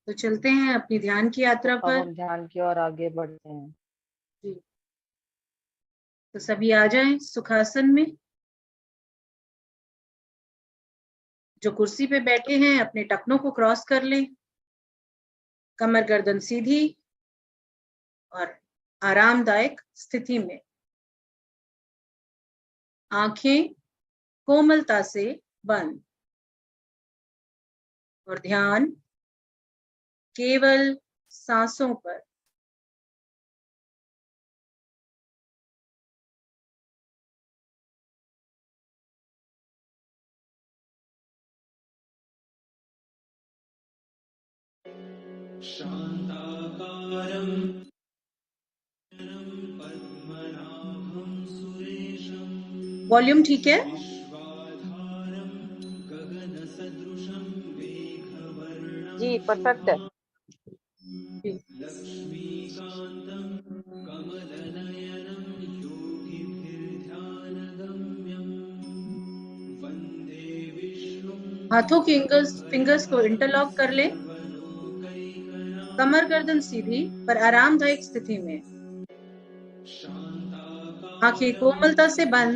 तो चलते हैं अपनी ध्यान की यात्रा अब पर। हम ध्यान की ओर आगे बढ़ते हैं। जी, तो सभी आ जाएं सुखासन में। जो कुर्सी पे बैठे हैं अपने टखनों को क्रॉस कर लें, कमर गर्दन सीधी और आरामदायक स्थिति में। आंखें कोमलता से बंद और ध्यान केवल सांसों पर। शान्ताकारं पद्मनाभं सुरेशं वॉल्यूम ठीक है? विश्वाधारं गगनसदृशं मेघवर्णं जी परफेक्ट है। लक्ष्मीकान्तं कमलनयनं योगिभिर्ध्यानगम्यं वन्दे विष्णुं हाथों के फिंगर्स को इंटरलॉक कर ले। कमर गर्दन सीधी पर आरामदायक स्थिति में। आंखें कोमलता से बंद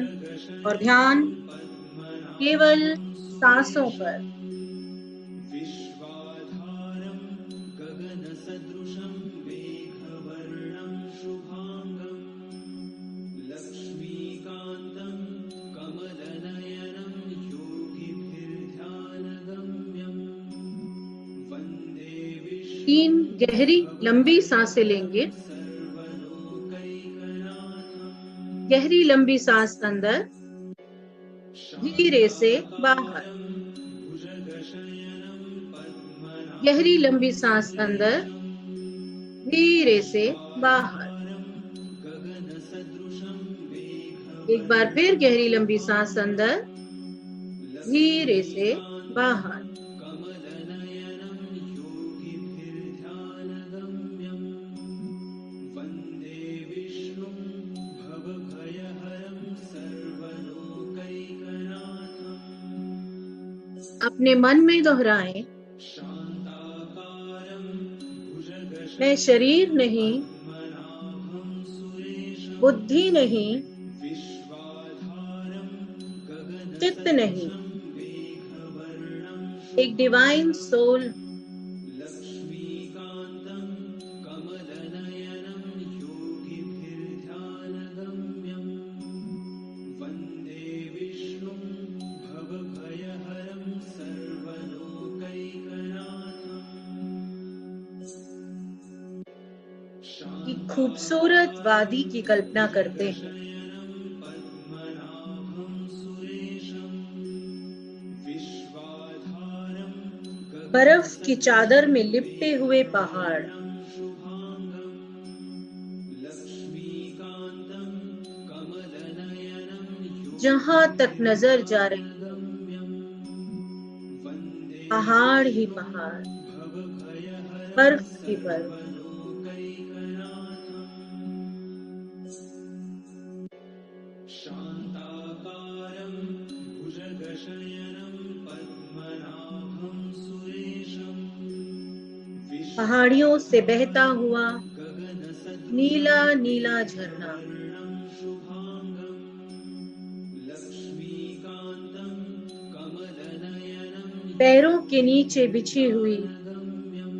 और ध्यान केवल सांसों पर। विश्वाधारं गगनसदृशं मेघवर्णं शुभांगं लक्ष्मीकान्तं कमलनयनं योगिभिर्ध्यानगम्यं वन्दे तीन विष्णुं गहरी लंबी सांसें लेंगे। गहरी लंबी सांस अंदर, धीरे से बाहर। गहरी लंबी सांस अंदर, धीरे से बाहर। एक बार फिर गहरी लंबी सांस अंदर, धीरे से बाहर। वन्दे विष्णुं भवभयहरं सर्वलोकैकनाथम् अपने मन में दोहराएं, शान्ताकारं भुजगशयनं मैं शरीर नहीं, पद्मनाभं सुरेशं बुद्धि नहीं, विश्वाधारं चित्त नहीं, गगनसदृशं मेघवर्णं एक डिवाइन सोल। लक्ष्मीकान्तं कमलनयनं योगिभिर्ध्यानगम्यं वन्दे विष्णुं भवभयहरं सर्वलोकैकनाथम् की खूबसूरत वादी की कल्पना करते हैं। पद्मनाभं सुरेशं विश्वाधारं बर्फ की चादर में लिपटे हुए पहाड़, शुभांगं लक्ष्मीकान्तं कमलनयनं जहां तक नजर जा रही हो योगिभिर्ध्यानगम्यं वन्दे पहाड़ ही पहाड़, भवभयहरं बर्फ ही बर्फ। सर्वलोकैकनाथम् शान्ताकारं भुजगशयनं पद्मनाभं सुरेशं पहाड़ियों से बहता हुआ गगनसदृशं नीला नीला झरना, मेघवर्णं शुभांगं लक्ष्मीकान्तं कमलनयनं पैरों के नीचे बिछी हुई योगिभिर्ध्यानगम्यं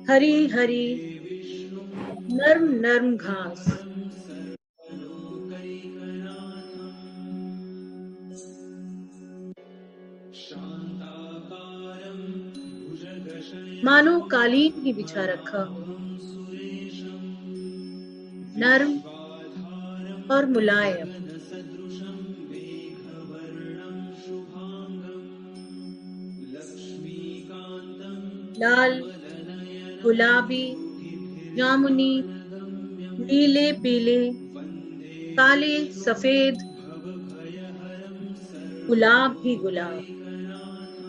हरी हरी विष्णुं नर्म नर्म घास। शान्ताकारं भुजगशयनं मानो कालीन ही बिछा रखा हो, सुरेशं नर्म विश्वाधारं और मुलायम। गगनसदृशं मेघवर्णं शुभांगं लक्ष्मीकान्तं लाल, कमलनयनं गुलाबी, जामुनी, योगिभिर्ध्यानगम्यं नीले पीले, वन्दे काले सफेद, भवभयहरं गुलाब ही गुलाब। सर्वलोकैकनाथम्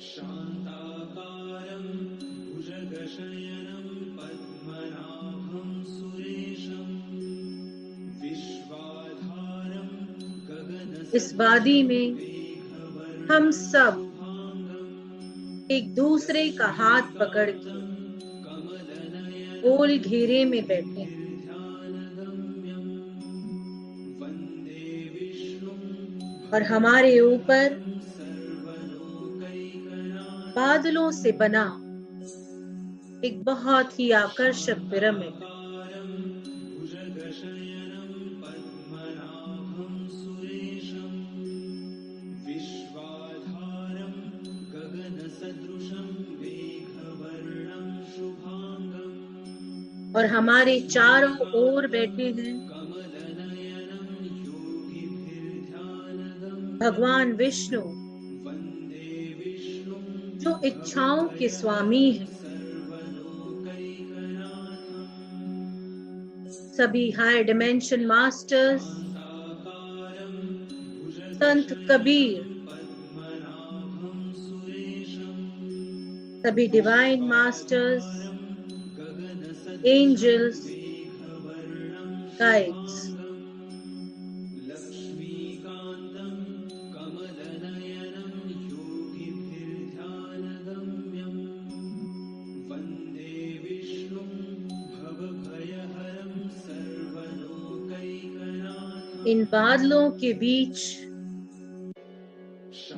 शान्ताकारं भुजगशयनं पद्मनाभं सुरेशं विश्वाधारं इस वादी गगनसदृशं में हम मेघवर्णं सब शुभांगं एक दूसरे का हाथ पकड़ के गोल घेरे में बैठे हैं। और हमारे ऊपर बादलों से बना एक बहुत ही आकर्षक पिरामिड, और हमारे चारों ओर बैठे हैं भगवान विष्णु, जो इच्छाओं के स्वामी हैं। सभी हाई डिमेंशन मास्टर्स, संत कबीर, सभी डिवाइन मास्टर्स, एंजल्स, गाइड्स, इन बादलों के बीच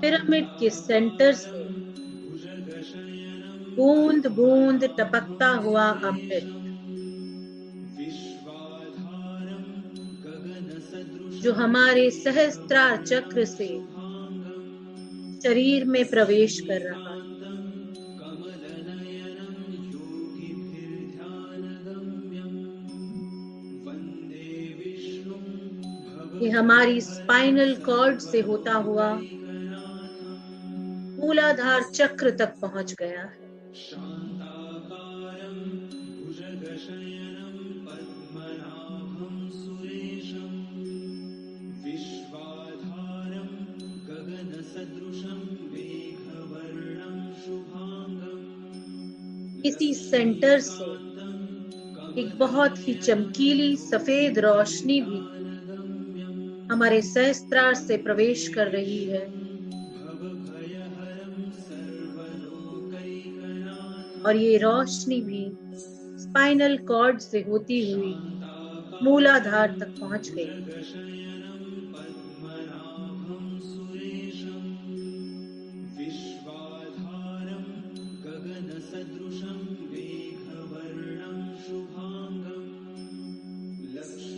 पिरामिड के सेंटर से बूंद बूंद टपकता हुआ अमृत, जो हमारे सहस्त्रार चक्र से शरीर में प्रवेश कर रहा है। ये हमारी स्पाइनल कॉर्ड से होता हुआ मूलाधार चक्र तक पहुंच गया है। इसी सेंटर से एक बहुत ही चमकीली सफेद रोशनी भी हमारे सहस्त्रार से प्रवेश कर रही है, और ये रोशनी भी स्पाइनल कॉर्ड से होती हुई मूलाधार तक पहुंच गई है।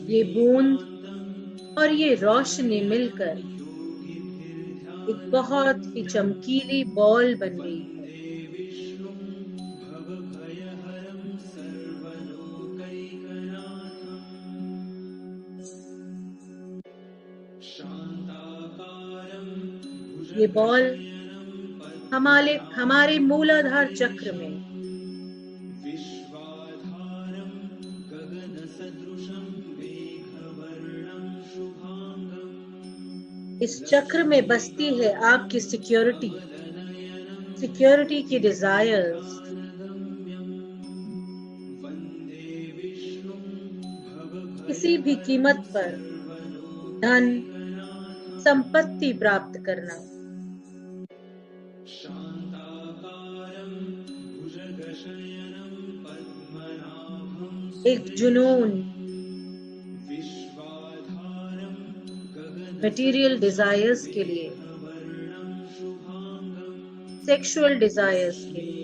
ये बूंद और ये रोशनी मिलकर एक बहुत ही चमकीली बॉल बन गई है। ये बॉल हमारे मूलाधार चक्र में इस चक्र में बसती है आपकी सिक्योरिटी की डिजायर्स, किसी भी कीमत पर धन संपत्ति प्राप्त करना, एक जुनून, मटेरियल डिजायर्स के लिए, सेक्सुअल डिजायर्स के लिए,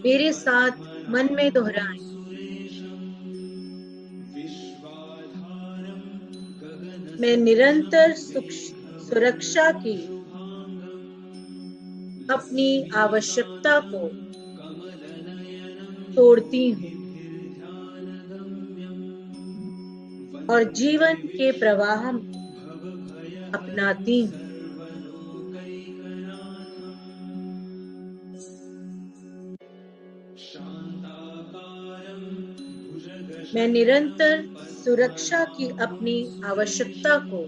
मेरे साथ मन में दोहराएं, मैं निरंतर सुरक्षा की अपनी आवश्यकता को तोड़ती हूँ और जीवन के प्रवाह में अपनाती हूँ। मैं निरंतर सुरक्षा की अपनी आवश्यकता को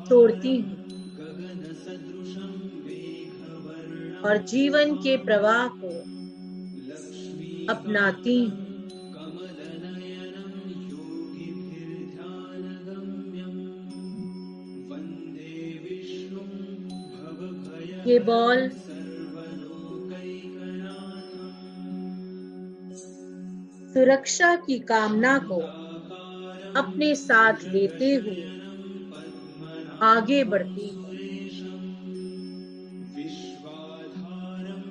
छोड़ती हूँ गगनसदृशं मेघवर्णं और जीवन के प्रवाह को अपनाती हूँ। कमलनयनं योगिभिर्ध्यानगम्यं वन्दे विष्णुं ये भवभयहरं बॉल सर्वलोकैकनाथम् सुरक्षा की कामना को अपने साथ लेते हुए आगे बढ़ती है। विश्वाधारं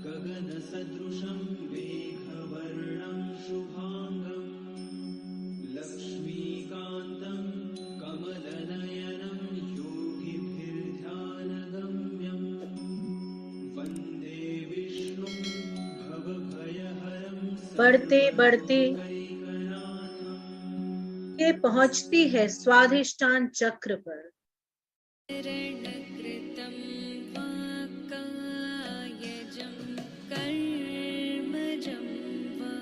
गगनसदृशं मेघवर्णं शुभांगं लक्ष्मीकान्तं कमलनयनं योगिभिर्ध्यानगम्यं वन्दे विष्णुं भवभयहरं बढ़ते बढ़ते सर्वलोकैकनाथम् ये पहुंचती है स्वाधिष्ठान चक्र पर। रणकृतं वाक्कायजं कर्मजं वा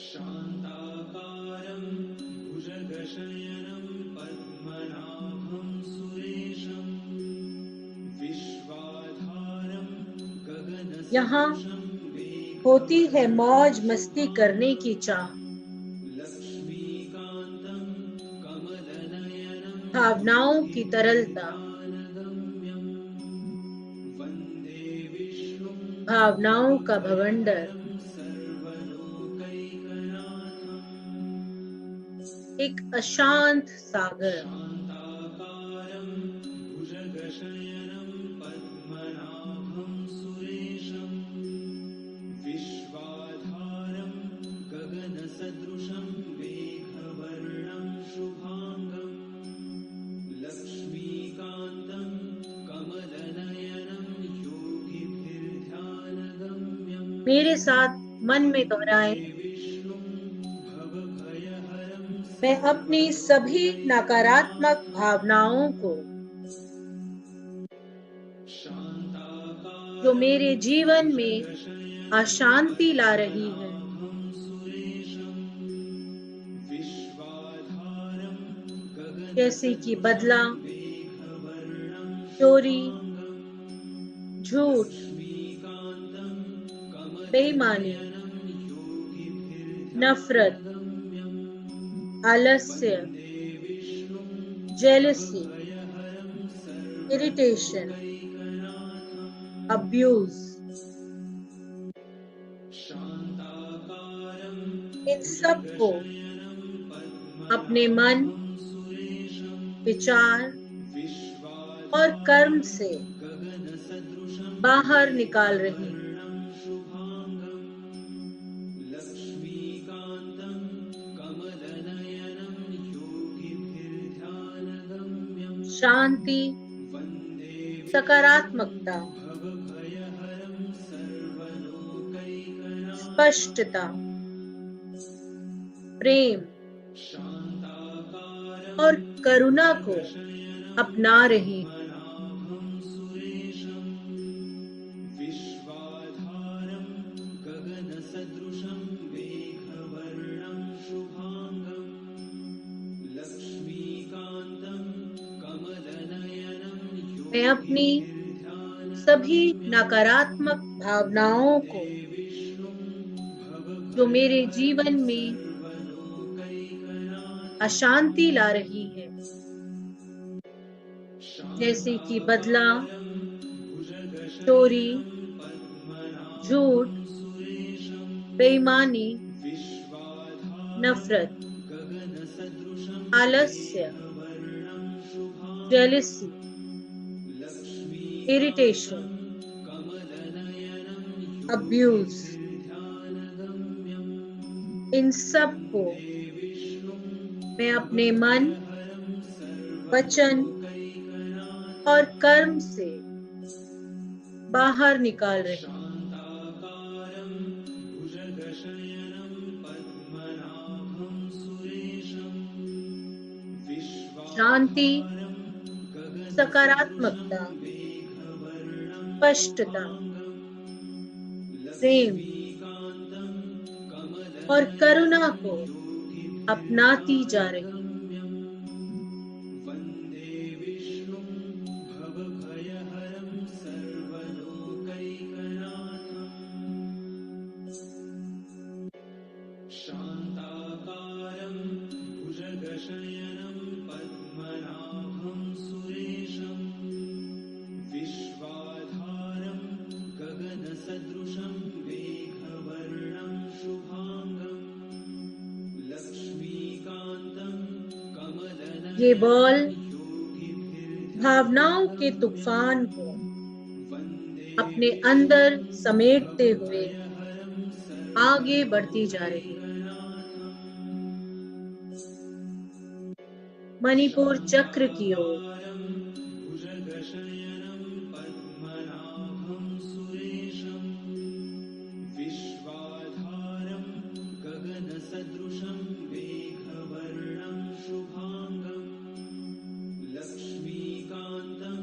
शान्ताकारं भुजगशयनं पद्मनाभं सुरेशं विश्वाधारं यहाँ गगनसदृशं होती है मौज मेघवर्णं मस्ती करने की शुभांगं चाह, लक्ष्मीकान्तं कमलनयनं भावनाओं की तरलता, योगिभिर्ध्यानगम्यं वन्दे विष्णुं भावनाओं का भवंडर, भवभयहरं सर्वलोकैकनाथम् एक अशांत सागर। शान्ताकारं भुजगशयनं पद्मनाभं सुरेशं विश्वाधारं गगनसदृशं मेघवर्णं शुभांगं लक्ष्मीकान्तं कमलनयनं योगिभिर्ध्यानगम्यं मेरे साथ मन में दोहराए, विष्णुं भवभयहरं मैं अपनी सभी नकारात्मक भावनाओं को जो मेरे जीवन में अशांति ला रही है, जैसे कि बदला, चोरी, झूठ, बेईमानी, नफरत, आलस्य, जेलसी, इरिटेशन, अब्यूज, इन सब को अपने मन, विचार और कर्म से बाहर निकाल रही हूँ। लक्ष्मीकान्तं कमलनयनं योगिभिर्ध्यानगम्यं शांति, वन्दे सकारात्मकता, भवभयहरं सर्वलोकैकनाथम् स्पष्टता, प्रेम शान्ताकारं और करुणा को अपना रही हूँ। पद्मनाभं सुरेशं विश्वाधारं गगनसदृशं मेघवर्णं शुभांगं लक्ष्मीकान्तं कमलनयनं मैं अपनी सभी नकारात्मक भावनाओं को जो मेरे जीवन में अशांति ला रही है, जैसे कि बदला, चोरी, झूठ, बेईमानी, नफरत, आलस्य, जेलसी, इरिटेशन, अब्यूज, इन सब को मैं अपने मन, वचन और कर्म से बाहर निकाल रही हूँ। शान्ताकारं भुजगशयनं पद्मनाभं सुरेशं शांति, सकारात्मकता, स्पष्टता, प्रेम और करुणा को अपनाती जा रही हूँ। वन्दे विष्णुं भवभयहरं सर्वलोकैकनाथम् शान्ताकारं भुजगशयनं पद्मनाभं सुरेशं विश्वाधारं गगनसदृशं मेघवर्णं शुभाङ्गं लक्ष्मीकान्तं कमलनयनं ये बॉल योगिभिर्ध्यानगम्यं भावनाओं के तूफान को वन्दे अपने अंदर समेटते हुए भयहरं आगे बढ़ती जा रही है। मणिपुर चक्र की ओर भुजगशयनं पद्मनाभं सुरेशं विश्वाधारं गगनसदृशं मेघवर्णं शुभाङ्गं लक्ष्मीकान्तं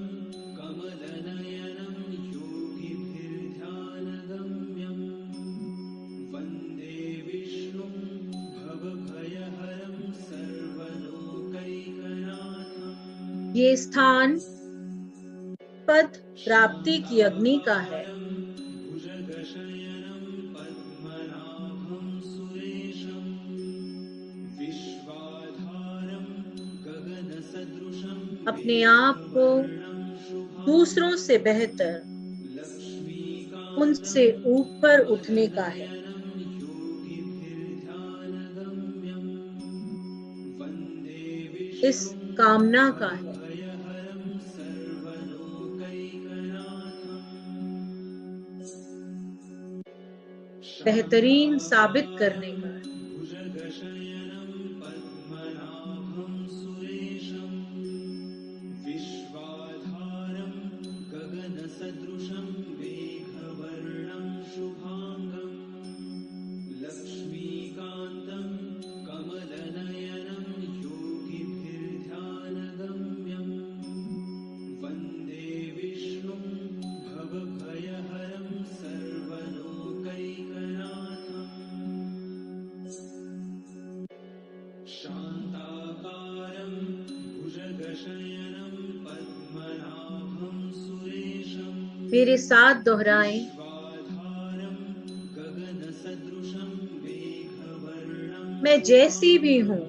कमलनयनं योगिभिर्ध्यानगम्यं वन्दे विष्णुं भवभयहरं सर्वलोकैकनाथम् ये स्थान पद प्राप्ति की अग्नि का है। भुजगशयनं पद्मनाभं सुरेशं विश्वाधारं गगनसदृशं अपने आप को दूसरों से बेहतर, उनसे ऊपर उठने का है। योगिभिर्ध्यानगम्यं वन्दे इस कामना का है। भयहरं सर्वलोकैकनाथम् बेहतरीन साबित करने का है। भुजगशयनं पद्मनाभं सुरेशं विश्वाधारं गगनसदृशं मेघवर्णं शुभाङ्गं लक्ष्मीकान्तं कमलनयनं योगिभिर्ध्यानगम्यं वन्दे विष्णुं भवभयहरं सर्वलोकैकनाथम् शान्ताकारं भुजगशयनं पद्मनाभं सुरेशं मेरे साथ दोहराएं। विश्वाधारं गगनसदृशं मेघवर्णं मैं जैसी भी हूँ,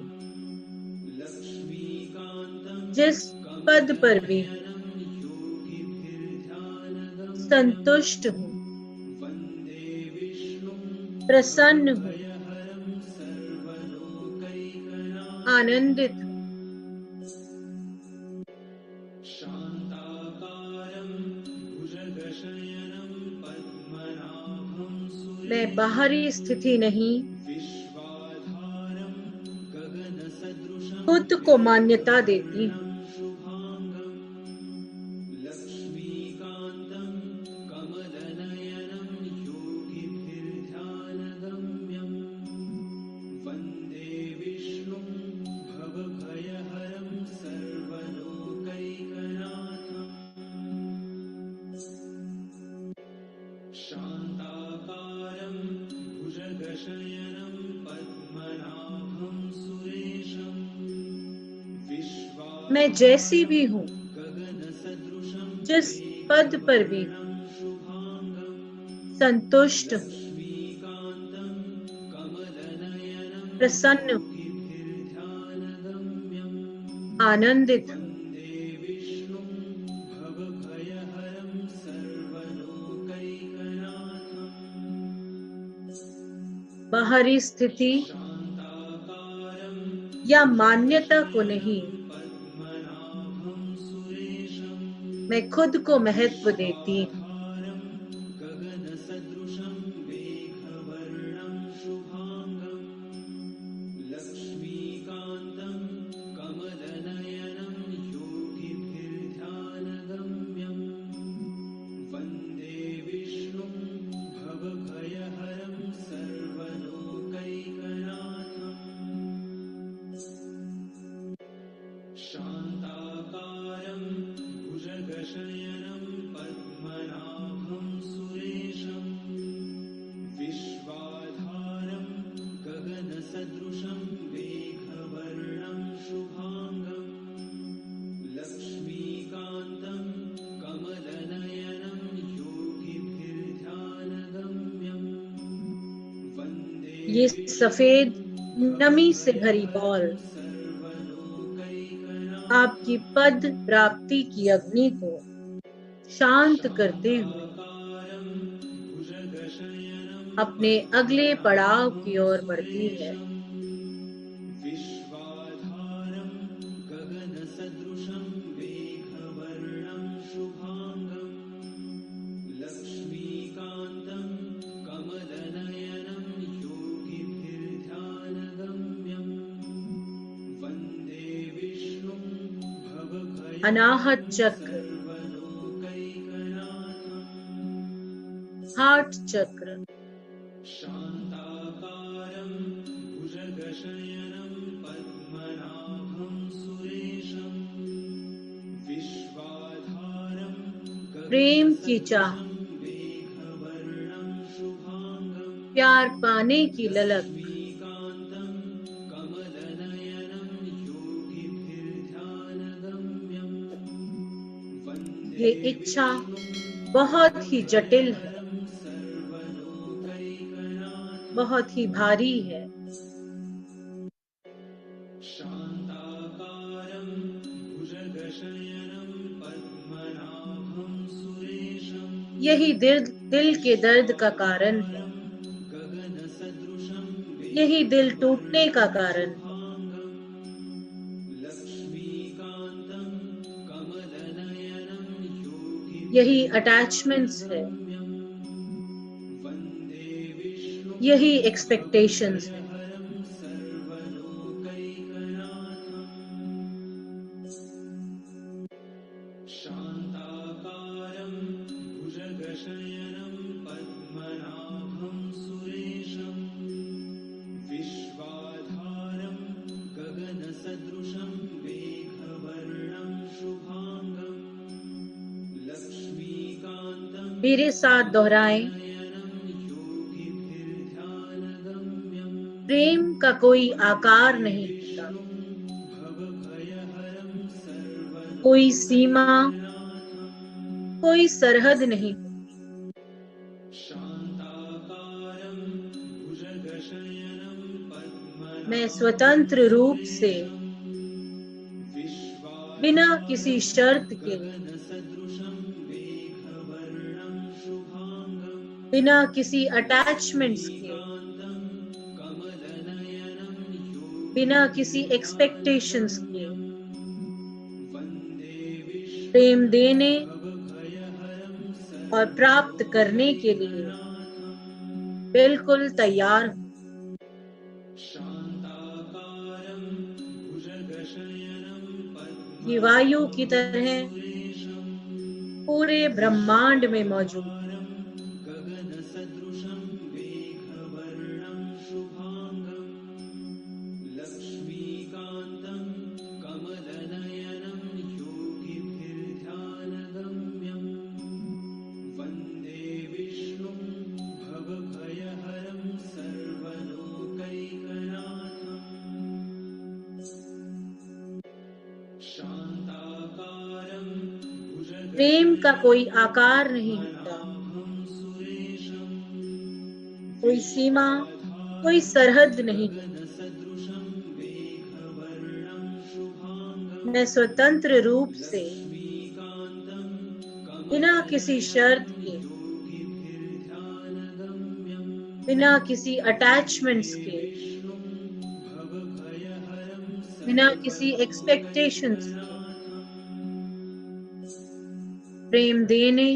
लक्ष्मीकान्तं जिस पद पर भी हूँ, कमलनयनं योगिभिर्ध्यानगम्यं संतुष्ट हूँ, वन्दे विष्णुं प्रसन्न हूँ, भयहरं सर्वलोकैकनाथम् आनंदित हूँ। शान्ताकारं भुजगशयनं पद्मनाभं मैं बाहरी स्थिति नहीं, विश्वाधारं गगनसदृशं खुद को मान्यता देती हूँ। शुभाङ्गं लक्ष्मीकान्तं कमलनयनं योगिभिर्ध्यानगम्यं वन्दे विष्णुं भवभयहरं सर्वलोकैकनाथम् शान्ताकारं भुजगशयनं पद्मनाभं सुरेशं मैं जैसी भी हूँ, गगनसदृशं जिस पद पर भी हूँ, शुभाङ्गं संतुष्ट हूँ, लक्ष्मीकान्तं कमलनयनं प्रसन्न हूँ, योगिभिर्ध्यानगम्यं आनंदित हूँ। वन्दे विष्णुं भवभयहरं सर्वलोकैकनाथम् बाहरी स्थिति शान्ताकारं या मान्यता को नहीं, पद्मनाभं सुरेशं मैं खुद को महत्व देती हूँ। विश्वाधारं गगनसदृशं मेघवर्णं शुभाङ्गं लक्ष्मीकान्तं कमलनयनं योगिभिर्ध्यानगम्यं वन्दे विष्णुं भवभयहरं सर्वलोकैकनाथम् शान्ताकारं गगनसदृशं मेघवर्णं शुभाङ्गं लक्ष्मीकान्तं कमलनयनं योगिभिर्ध्यानगम्यं वन्दे ये सफेद नमी से भरी बॉल सर्वलोकैकनाथं आपकी पद प्राप्ति की अग्नि को शांत करते हुए भुजगशयनं अपने अगले पड़ाव की ओर बढ़ती है। विश्वाधारं गगनसदृशं मेघवर्णं शुभाङ्गं लक्ष्मीकान्तं कमलनयनं योगिभिर्ध्यानगम्यं वन्दे विष्णुं भवभयहरं अनाहत चक्र, सर्वलोकैकनाथं हार्ट चक्र, शान्ताकारं भुजगशयनं पद्मनाभं सुरेशं विश्वाधारं प्रेम की चाह, गगनसदृशं मेघवर्णं शुभाङ्गं प्यार पाने की ललक, लक्ष्मीकान्तं कमलनयनं योगिभिर्ध्यानगम्यं वन्दे ये इच्छा बहुत ही जटिल है, सर्वलोकैकनाथं बहुत ही भारी है। शान्ताकारं भुजगशयनं पद्मनाभं सुरेशं यही दिल के दर्द का कारण है, गगनसदृशं यही दिल टूटने का कारण है। शुभाङ्गं लक्ष्मीकान्तं कमलनयनं यही अटैचमेंट्स है, योगिभिर्ध्यानगम्यं वन्दे विष्णुं यही एक्सपेक्टेशंस है। हरं सर्वलोकैकनाथं शान्ताकारं भुजगशयनं पद्मनाभं सुरेशं विश्वाधारं गगनसदृशं मेघवर्णं शुभाङ्गं लक्ष्मीकान्तं मेरे साथ दोहराएं, नयनं योगिभिर्ध्यानगम्यं प्रेम का कोई आकार नहीं होता, भवभयहरं कोई सीमा, सर्वलोकैकनाथं कोई सरहद नहीं। शान्ताकारं भुजगशयनं मैं स्वतंत्र रूप से बिना किसी शर्त के, गगनसदृशं मेघवर्णं शुभाङ्गं बिना किसी अटैचमेंट्स के, कमलनयनं बिना किसी एक्सपेक्टेशंस के वन्दे विष्णुं प्रेम देने भवभयहरं और प्राप्त करने के लिए बिल्कुल तैयार हूं। शान्ताकारं भुजगशयनं ये वायु की तरह पद्मसुरेशं पूरे ब्रह्मांड में मौजूद है। गगनसदृशं मेघवर्णं शुभाङ्गं लक्ष्मीकान्तं कमलनयनं योगिभिर्ध्यानगम्यं वन्दे विष्णुं भवभयहरं सर्वलोकैकनाथं शान्ताकारं प्रेम का कोई आकार नहीं होता, भुजगशयनं सुरेशं कोई सीमा, कोई सरहद नहीं। गगनसदृशं मेघवर्णं शुभाङ्गं मैं स्वतंत्र रूप से लक्ष्मीकान्तं बिना किसी शर्त के, योगिभिर्ध्यानगम्यं बिना किसी अटैचमेंट्स के, विष्णुं भवभयहरं बिना किसी एक्सपेक्टेशंस के प्रेम देने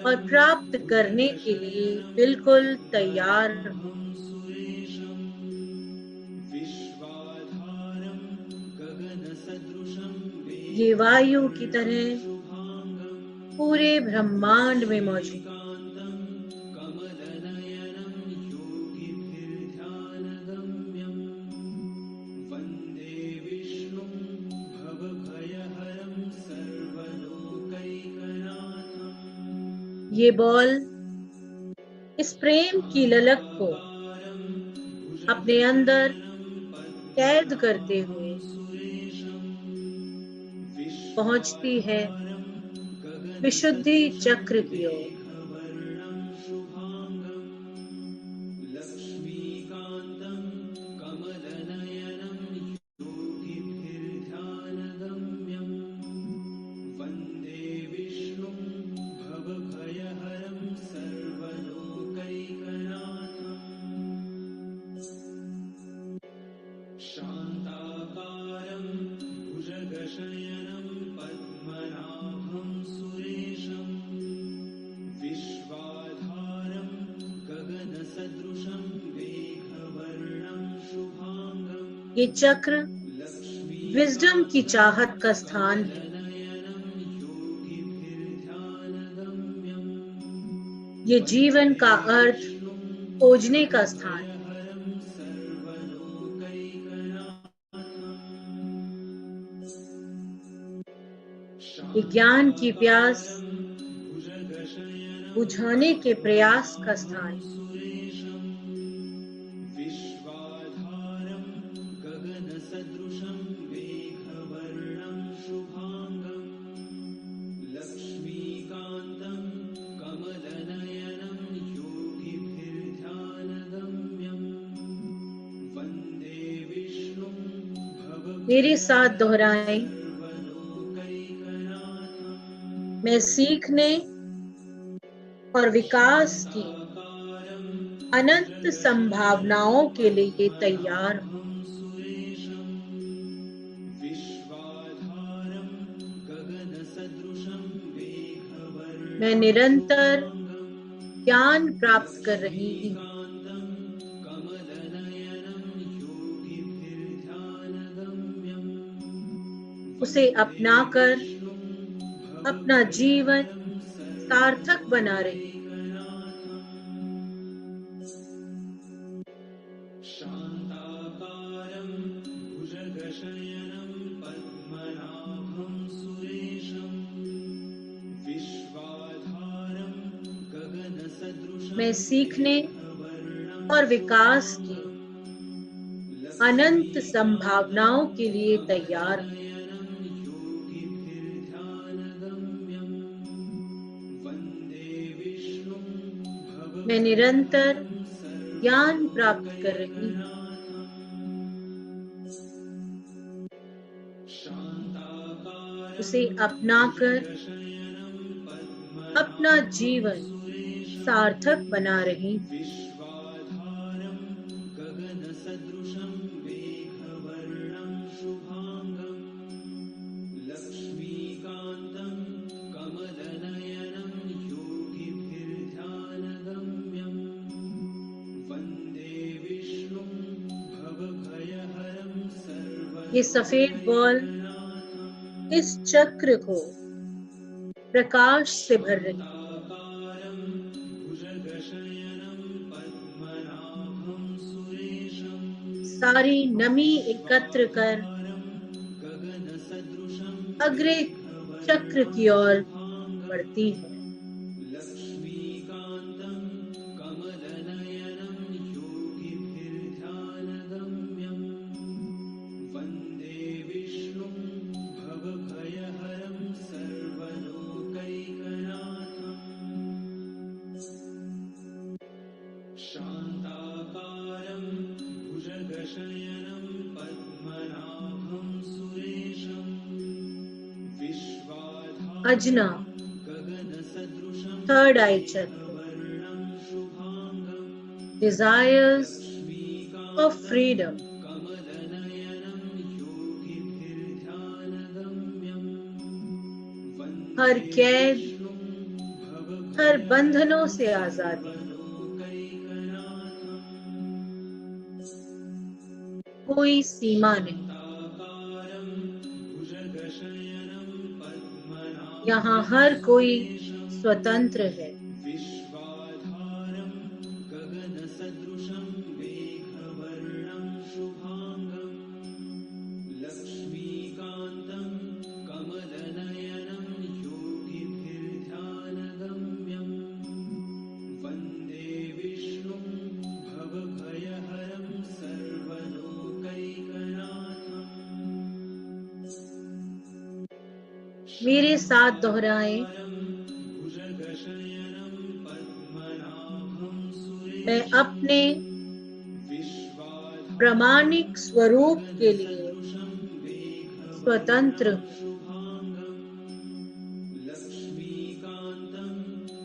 और प्राप्त करने के लिए बिल्कुल तैयार हूं। सुरेशं विश्वाधारं गगनसदृशं ये वायु की तरह शुभाङ्गं पूरे ब्रह्मांड में मौजूद है। कान्तं कमलनयनं योगिभिर्ध्यानगम्यं वन्दे विष्णुं भवभयहरं सर्वलोकैकनाथं ये बॉल इस प्रेम की ललक को अपने अंदर कैद करते हुए पहुंचती है विशुद्धि चक्र की ओर। लक्ष्मीकान्तं कमलनयनं योगिभिर्ध्यानगम्यं वन्दे विष्णुं भवभयहरं सर्वलोकैकनाथम् शान्ताकारं भुजगशयनं पद्मनाभं सुरेशं विश्वाधारं गगनसदृशं मेघवर्णं शुभांगं ये चक्र विजडम की चाहत का स्थान है। लक्ष्मीकान्तं योगिभिर्ध्यानगम्यं ये जीवन का अर्थ खोजने का स्थान है। हरं सर्वलोकैकनाथम् ये ज्ञान की प्यास भुजगशयनं बुझाने के प्रयास का स्थान है। सुरेशं विश्वाधारं गगनसदृशं मेघवर्णं शुभांगं लक्ष्मीकान्तं कमलनयनं योगिभिर्ध्यानगम्यं वन्दे विष्णुं मेरे साथ दोहराएं, भवभयहरं मैं सीखने और विकास की अनंत संभावनाओं के लिए तैयार हूं। सुरेशं विश्वाधारं गगनसदृशं मेघवर्णं मैं निरंतर ज्ञान प्राप्त कर रही हूँ। कान्तं कमलनयनं योगिभिर्ध्यानगम्यं उसे अपनाकर अपना जीवन सार्थक बना रही हूँ। शान्ताकारं भुजगशयनं पद्मनाभं सुरेशं विश्वाधारं गगनसदृशं मैं सीखने और विकास की अनंत संभावनाओं के लिए तैयार हूँ। योगिभिर्ध्यानगम्यं वन्दे विष्णुं मैं निरंतर ज्ञान प्राप्त कर रही हूँ। उसे अपनाकर अपना जीवन सार्थक बना रही हूँ। विश्वाधारं गगनसदृशं मेघवर्णं शुभांगं लक्ष्मीकान्तं कमलनयनं योगिभिर्ध्यानगम्यं वन्दे विष्णुं भवभयहरं ये सफेद बॉल इस चक्र को प्रकाश से भर रही है। सर्वलोकैकनाथं भुजगशयनं पद्मनाभं सुरेशं सारी नमी एकत्र कर गगनसदृशं अग्रे चक्र की ओर बढ़ती है। लक्ष्मीकान्तं कमलनयनं योगिभिर्ध्यानगम्यं वन्दे विष्णुं भवभयहरं सर्वलोकैकनाथम् शान्ताकारं भुजगशयनं पद्मनाभं सुरेशं विश्वाधारं अजना गगनसदृशं थर्ड आई चक्र वर्णं शुभांगं desires of freedom कमलनयनं योगिभिर्ध्यानगम्यं हर कैद हर बंधनों से आजादी कोई सीमा नहीं। भुजगशयनं पद्मनाभं यहाँ हर कोई स्वतंत्र है। विश्वाधारं गगनसदृशं मेघवर्णं शुभांगं लक्ष्मीकान्तं कमलनयनं योगिभिर्ध्यानगम्यं वन्दे विष्णुं भवभयहरं मेरे साथ दोहराएं। भुजगशयनं पद्मनाभं मैं सुरेशं अपने विश्वाधारं प्रामाणिक स्वरूप के लिए गगनसदृशं स्वतंत्र मेघवर्णं हूँ। शुभांगं लक्ष्मीकान्तं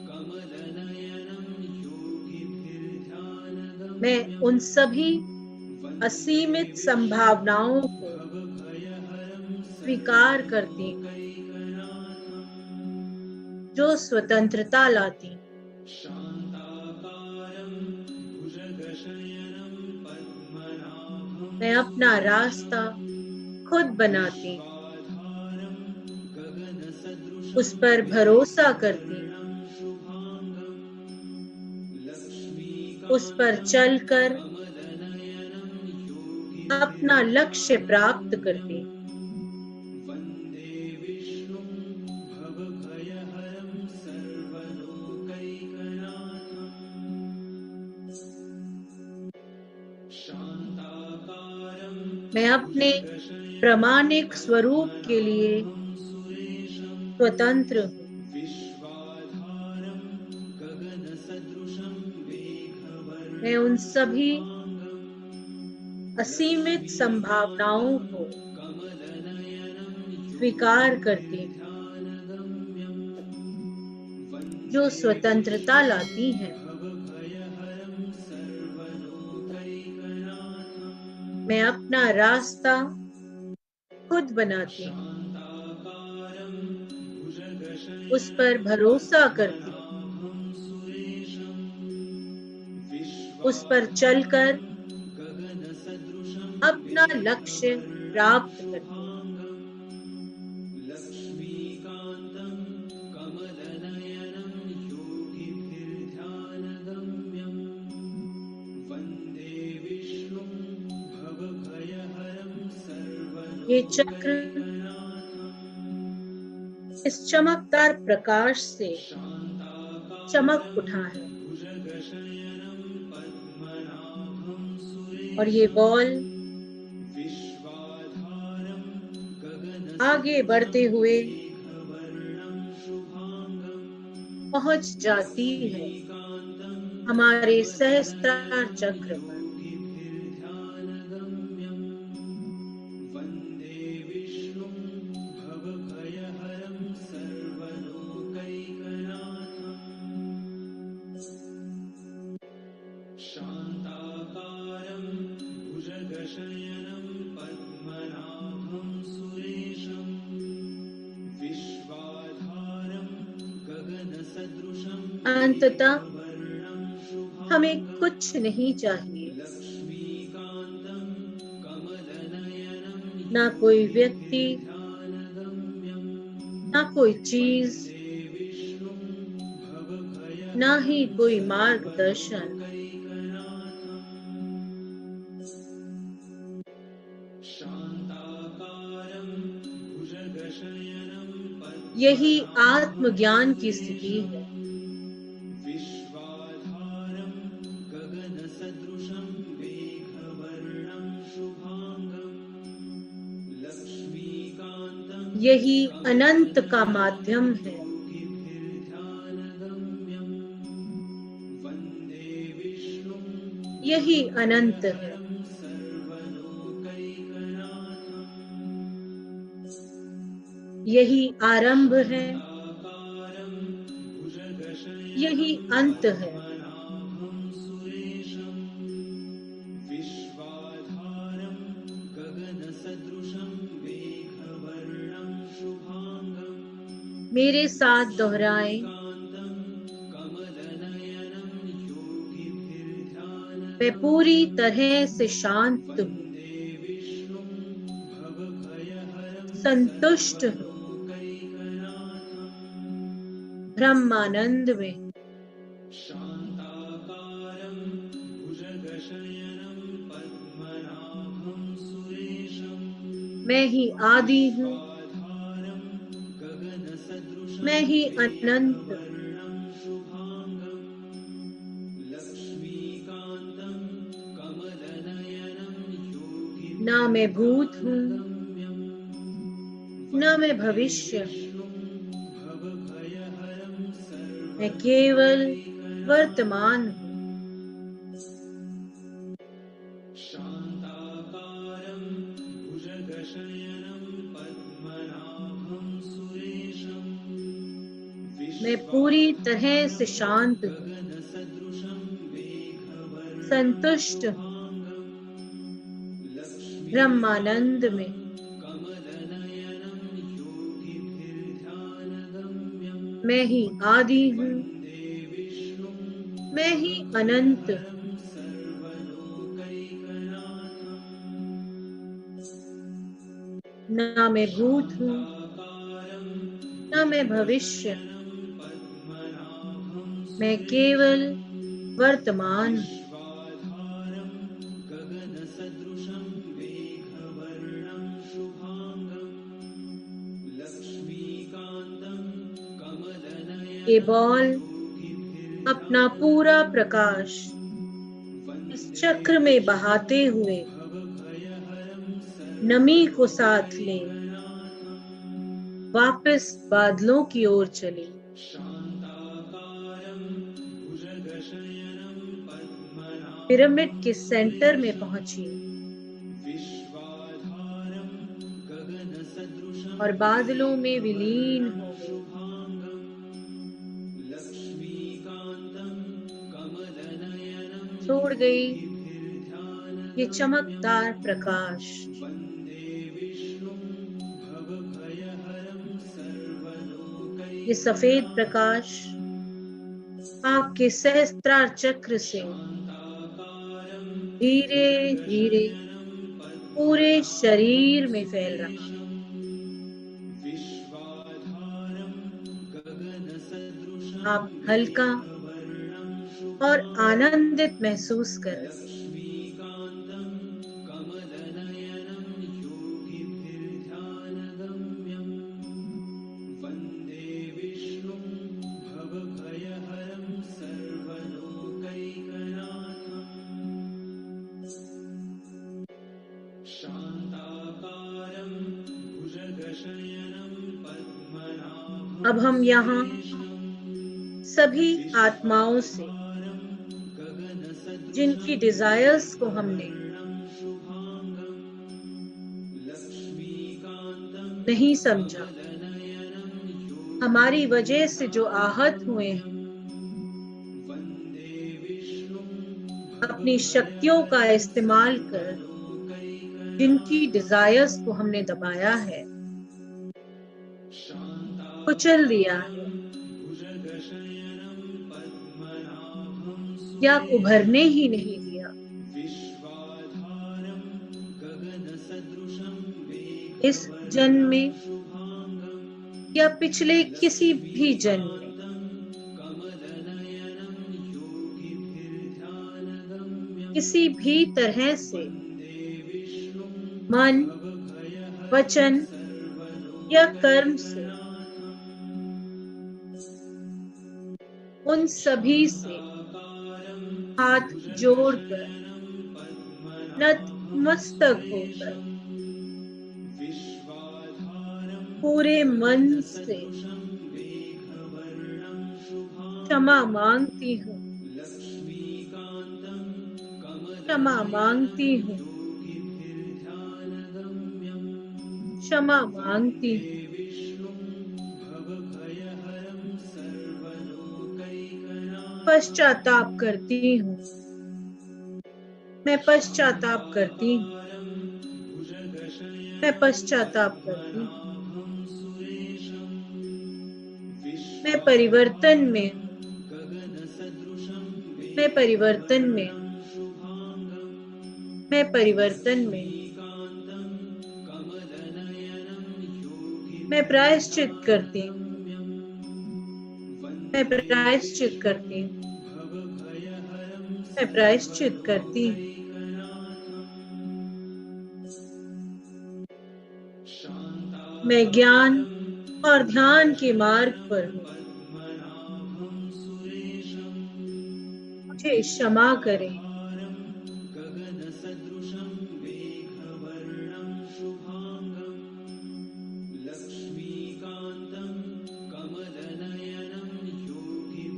कमलनयनं मैं योगिभिर्ध्यानगम्यं उन सभी वन्दे असीमित विष्णुं संभावनाओं को भवभयहरं स्वीकार करती हूँ सर्वलोकैकनाथम् जो स्वतंत्रता लाती हैं। शान्ताकारं भुजगशयनं पद्मनाभं मैं अपना रास्ता खुद बनाती हूँ, विश्वाधारं उस गगनसदृशं पर भरोसा करती हूँ, मेघवर्णं शुभांगं उस पर लक्ष्मीकान्तं चलकर कमलनयनं अपना लक्ष्य प्राप्त करती हूँ। योगिभिर्ध्यानगम्यं वन्दे विष्णुं भवभयहरं सर्वलोकैकनाथम् शान्ताकारं मैं अपने भुजगशयनं प्रामाणिक स्वरूप के लिए पद्मनाभं सुरेशं स्वतंत्र हूँ। विश्वाधारं गगनसदृशं मैं उन मेघवर्णं सभी शुभांगं असीमित संभावनाओं लक्ष्मीकान्तं को कमलनयनं स्वीकार करती हूँ योगिभिर्ध्यानगम्यं जो वन्दे स्वतंत्रता विष्णुं लाती हैं। भवभयहरं सर्वलोकैकनाथम् मैं अपना रास्ता खुद बनाती हूँ, शान्ताकारं उस पर भुजगशयनं भरोसा करती हूँ, पद्मनाभं सुरेशं उस पर चलकर विश्वाधारं गगनसदृशं अपना लक्ष्य मेघवर्णं प्राप्त करती हूँ। शुभांगं लक्ष्मीकान्तं कमलनयनं योगिभिर्ध्यानगम्यं वन्दे विष्णुं भवभयहरं ये चक्र सर्वलोकैकनाथम् इस चमकदार प्रकाश से चमक शान्ताकारं उठा है भुजगशयनं पद्मनाभं और ये सुरेशं बॉल विश्वाधारं आगे गगनसदृशं बढ़ते हुए मेघवर्णं शुभांगं पहुंच जाती है लक्ष्मीकान्तं हमारे सहस्त्रार कमलनयनं चक्र पर। योगिभिर्ध्यानगम्यं वन्दे विष्णुं भवभयहरं सर्वलोकैकनाथम् शान्ताकारं भुजगशयनं पद्मनाभं सुरेशं विश्वाधारं गगनसदृशं अंततः मेघवर्णं हमें शुभांगं कुछ नहीं चाहिए, लक्ष्मीकान्तं कमलनयनं ना कोई व्यक्ति, योगिभिर्ध्यानगम्यं ना कोई चीज, वन्दे विष्णुं ना ही भवभयहरं कोई मार्गदर्शन। सर्वलोकैकनाथम् शान्ताकारं भुजगशयनं यही पद्मनाभं आत्मज्ञान की स्थिति सुरेशं है। विश्वाधारं गगनसदृशं मेघवर्णं शुभांगं लक्ष्मीकान्तं यही अनंत का कमलनयनं माध्यम है। योगिभिर्ध्यानगम्यं वन्दे विष्णुं यही अनंत है। भवभयहरं सर्वलोकैकनाथम् यही आरंभ है, शान्ताकारं यही भुजगशयनं अंत है। पद्मनाभं सुरेशं विश्वाधारं गगनसदृशं मेघवर्णं शुभांगं मेरे साथ दोहराएं। लक्ष्मीकान्तं कमलनयनं मैं योगिभिर्ध्यानगम्यं पूरी तरह से शांत हूँ, वन्दे विष्णुं भवभयहरं संतुष्ट हूँ, सर्वलोकैकनाथम् ब्रह्मानंद में हूँ। शान्ताकारं भुजगशयनं पद्मनाभं सुरेशं मैं ही आदि हूँ, विश्वाधारं गगनसदृशं मैं ही अनंत हूँ। मेघवर्णं शुभांगं लक्ष्मीकान्तं कमलनयनं ना मैं भूत हूँ, योगिभिर्ध्यानगम्यं ना मैं वन्दे भविष्य हूँ, विष्णुं मैं केवल वर्तमान हूँ। शान्ताकारं भुजगशयनं पद्मनाभं सुरेशं मैं पूरी तरह से शांत हूँ, गगनसदृशं मेघवर्णं संतुष्ट हूँ, ब्रह्मानंद में हूँ। कमलनयनं योगिभिर्ध्यानगम्यं मैं ही आदि हूँ, वन्दे विष्णुं मैं ही अनंत हूँ। सर्वलोकैकनाथम् ना मैं भूत हूँ, शान्ताकारं ना मैं भविष्य हूँ। पद्मनाभं मैं केवल वर्तमान हूँ। विश्वाधारं गगनसदृशं मेघवर्णं शुभांगं लक्ष्मीकान्तं कमलनयनं ये बॉल अपना पूरा प्रकाश इस चक्र में बहाते हुए नमी को साथ ले वापस बादलों की ओर चली। शान्ताकारं भुजगशयनं पद्मनाभं पिरामिड के सेंटर में पहुंची विश्वाधारं गगनसदृशं और बादलों में विलीन हो गई। शुभांगं लक्ष्मीकान्तं कमलनयनं छोड़ गई ये योगिभिर्ध्यानगम्यं चमकदार प्रकाश। वन्दे विष्णुं भवभयहरं ये सर्वलोकैकनाथम् सफेद प्रकाश आपके सहस्त्रार चक्र से शान्ताकारं धीरे धीरे भुजगशयनं पूरे शरीर में फैल रहा। पद्मनाभं विश्वाधारं गगनसदृशं आप हल्का मेघवर्णं और शुभांगं आनंदित महसूस कर रहे हैं। लक्ष्मीकान्तं कमलनयनं योगिभिर्ध्यानगम्यं वन्दे विष्णुं भवभयहरं सर्वलोकैकनाथम् शान्ताकारं भुजगशयनं पद्मनाभं अब हम यहाँ सभी आत्माओं से विश्वाधारं गगनसदृशं जिनकी डिजायर्स को हमने शुभांगं लक्ष्मीकान्तं नहीं समझा, कमलनयनं हमारी वजह से जो आहत हुए हैं, वन्दे विष्णुं अपनी शक्तियों का इस्तेमाल कर भवभयलोकैकनाथम् जिनकी डिजायर्स को हमने दबाया है, कुचल दिया है भुजगशयनं पद्मनाभं या उभरने ही नहीं दिया। विश्वाधारं गगनसदृशं इस जन्म में शुभांगं या पिछले किसी भी जन्म में कमलनयनं योगिभिर्ध्यानगम्यं किसी भी तरह से वन्दे विष्णुं मन, भवभयहरं वचन या कर्म से उन सभी से हाथ जोड़कर नतमस्तक होकर पूरे मन से क्षमा मांगती हूँ, क्षमा मांगती हूँ, क्षमा मांगती हूँ। पश्चाताप करती हूँ, मैं पश्चाताप करती हूँ, मैं पश्चाताप करती हूँ। मैं परिवर्तन में हूँ, मैं परिवर्तन में हूँ, मैं परिवर्तन में हूँ। मैं प्रायश्चित करती हूँ, मैं प्रायश्चित करती हूँ, मैं प्रायश्चित करती हूँ। मैं ज्ञान और ध्यान के मार्ग पर हूँ, मुझे क्षमा करें। गगनसदृशं मेघवर्णं शुभांगं लक्ष्मीकान्तं कमलनयनं योगिभिर्ध्यानगम्यं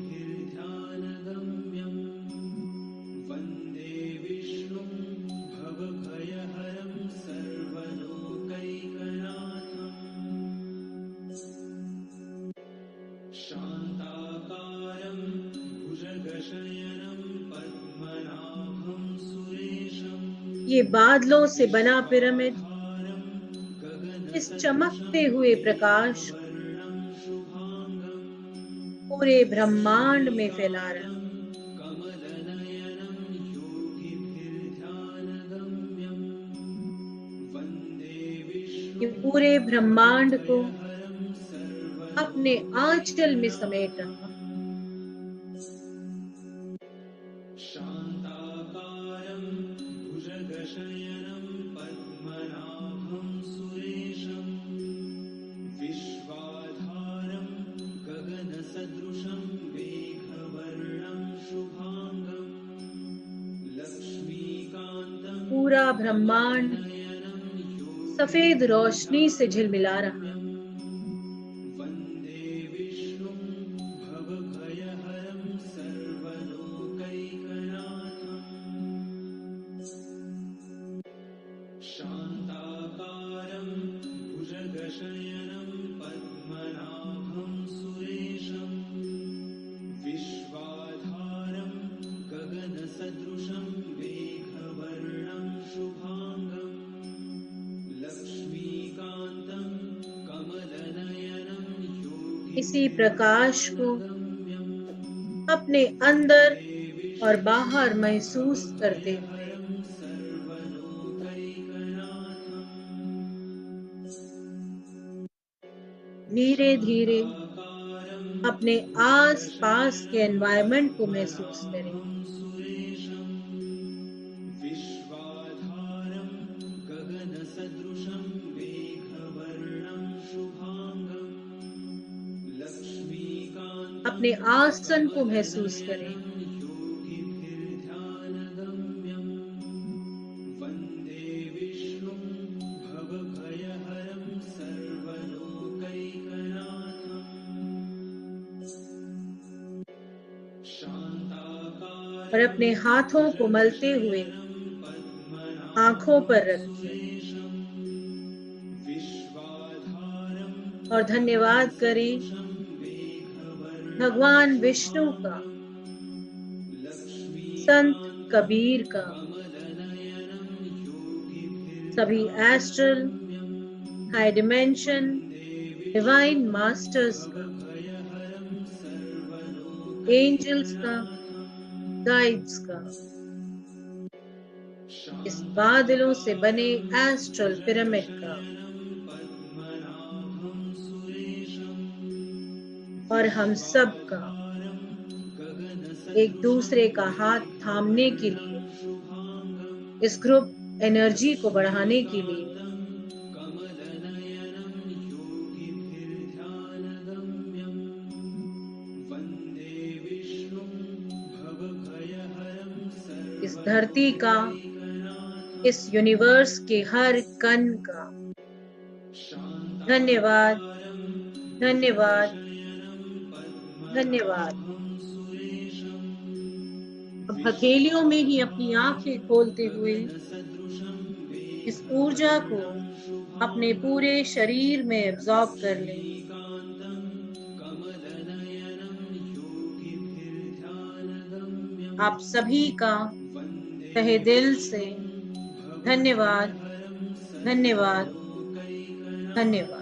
ये बादलों से बना पिरामिड इस चमकते हुए प्रकाश को पूरे ब्रह्मांड में फैला रहा है। ये पूरे ब्रह्मांड को अपने आंचल में समेट रहा है। शान्ताकारं भुजगशयनं पद्मनाभं सुरेशं विश्वाधारं गगनसदृशं मेघवर्णं शुभांगं लक्ष्मीकान्तं पूरा ब्रह्मांड सफेद रोशनी से झिलमिला रहा है। वन्दे विष्णुं भवभयहरं सर्वलोकैकनाथम् शान्ताकारं भुजगशयनं पद्मनाभं सुरेशं विश्वाधारं गगनसदृशं मेघवर्णं शुभांगं लक्ष्मीकान्तं कमलनयनं इसी प्रकाश को अपने अंदर और बाहर महसूस करते हुए धीरे धीरे अपने आस पास के एनवायरनमेंट को महसूस करें। विश्वाधारं गगनसदृशं मेघवर्णं शुभांगं लक्ष्मीकान्तं अपने आसन को महसूस करें। योगिभिर्ध्यानगम्यं वन्दे विष्णुं भवभयहरं सर्वलोकैकनाथम् शान्ताकारं और अपने हाथों को मलते हुए आंखों पर रखिए विश्वाधारं और धन्यवाद करें भगवान विष्णु का, संत कबीर का, सभी astral, high dimension, divine masters का, एंजल्स का, गाइड्स का, इस बादलों से बने एस्ट्रल पिरामिड का और हम सब का एक दूसरे का हाथ थामने के लिए, इस ग्रुप एनर्जी को बढ़ाने के लिए इस धरती का, इस यूनिवर्स के हर कण का धन्यवाद, धन्यवाद, धन्यवाद। अब हथेलियों में ही अपनी आंखें खोलते हुए इस ऊर्जा को अपने पूरे शरीर में एब्जॉर्ब कर लें। आप सभी का तहे दिल से धन्यवाद, धन्यवाद, धन्यवाद।